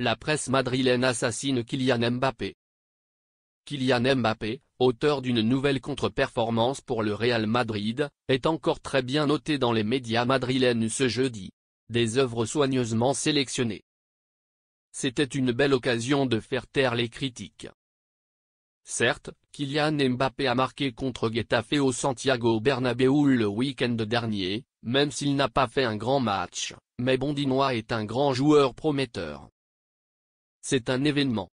la presse madrilène assassine Kylian Mbappé. Kylian Mbappé, auteur d'une nouvelle contre-performance pour le Real Madrid, est encore très bien noté dans les médias madrilènes ce jeudi. Des œuvres soigneusement sélectionnées. C'était une belle occasion de faire taire les critiques. Certes, Kylian Mbappé a marqué contre Getafe au Santiago Bernabéu le week-end dernier, même s'il n'a pas fait un grand match, mais Bondinois est un grand joueur prometteur. C'est un événement.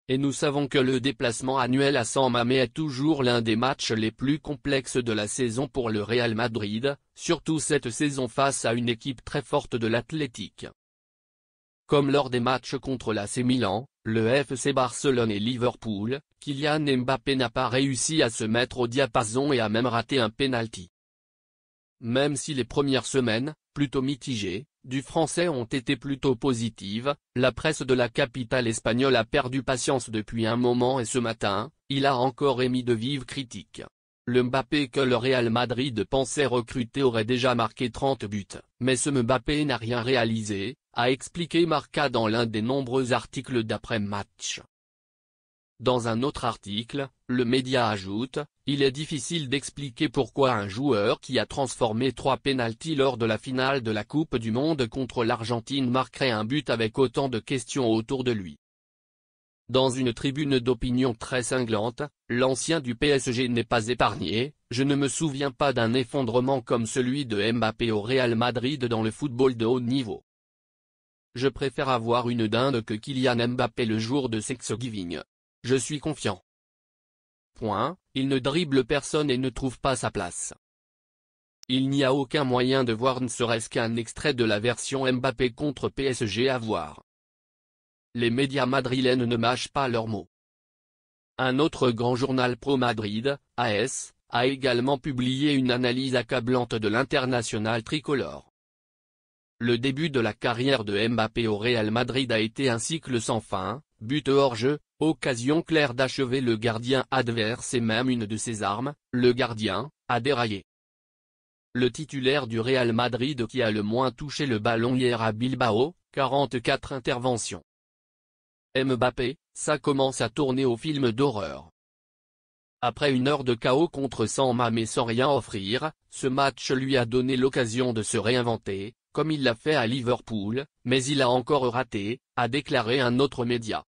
Et nous savons que le déplacement annuel à San Mamés est toujours l'un des matchs les plus complexes de la saison pour le Real Madrid, surtout cette saison face à une équipe très forte de l'Athletic. Comme lors des matchs contre l'AC Milan, le FC Barcelone et Liverpool, Kylian Mbappé n'a pas réussi à se mettre au diapason et a même raté un penalty. Même si les premières semaines, plutôt mitigées, du Français ont été plutôt positives, la presse de la capitale espagnole a perdu patience depuis un moment et ce matin, il a encore émis de vives critiques. Le Mbappé que le Real Madrid pensait recruter aurait déjà marqué 30 buts, mais ce Mbappé n'a rien réalisé, a expliqué Marca dans l'un des nombreux articles d'après-match. Dans un autre article, le média ajoute, il est difficile d'expliquer pourquoi un joueur qui a transformé 3 pénaltys lors de la finale de la Coupe du Monde contre l'Argentine marquerait un but avec autant de questions autour de lui. Dans une tribune d'opinion très cinglante, l'ancien du PSG n'est pas épargné, je ne me souviens pas d'un effondrement comme celui de Mbappé au Real Madrid dans le football de haut niveau. Je préfère avoir une dinde que Kylian Mbappé le jour de Thanksgiving. Je suis confiant. Il ne dribble personne et ne trouve pas sa place. Il n'y a aucun moyen de voir ne serait-ce qu'un extrait de la version Mbappé contre PSG à voir. Les médias madrilènes ne mâchent pas leurs mots. Un autre grand journal pro-Madrid, AS, a également publié une analyse accablante de l'international tricolore. Le début de la carrière de Mbappé au Real Madrid a été un cycle sans fin, but hors jeu, occasion claire d'achever le gardien adverse et même une de ses armes, le gardien, a déraillé. Le titulaire du Real Madrid qui a le moins touché le ballon hier à Bilbao, 44 interventions. Mbappé, ça commence à tourner au film d'horreur. Après une heure de chaos contre San Mamés sans rien offrir, ce match lui a donné l'occasion de se réinventer, comme il l'a fait à Liverpool, mais il a encore raté, a déclaré un autre média.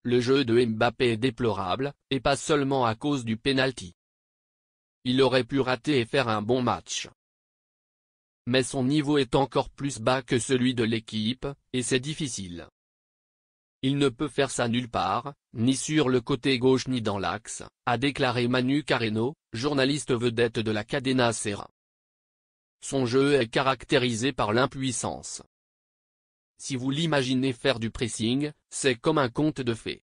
Le jeu de Mbappé est déplorable, et pas seulement à cause du penalty. Il aurait pu rater et faire un bon match. Mais son niveau est encore plus bas que celui de l'équipe, et c'est difficile. Il ne peut faire ça nulle part, ni sur le côté gauche ni dans l'axe, a déclaré Manu Carreno, journaliste vedette de la Cadena Ser. Son jeu est caractérisé par l'impuissance. Si vous l'imaginez faire du pressing, c'est comme un conte de fées.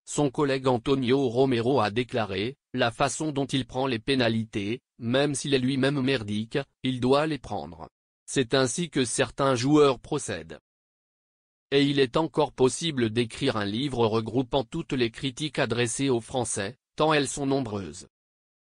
Son collègue Antonio Romero a déclaré, la façon dont il prend les pénalités, même s'il est lui-même merdique, il doit les prendre. C'est ainsi que certains joueurs procèdent. Et il est encore possible d'écrire un livre regroupant toutes les critiques adressées aux Français, tant elles sont nombreuses.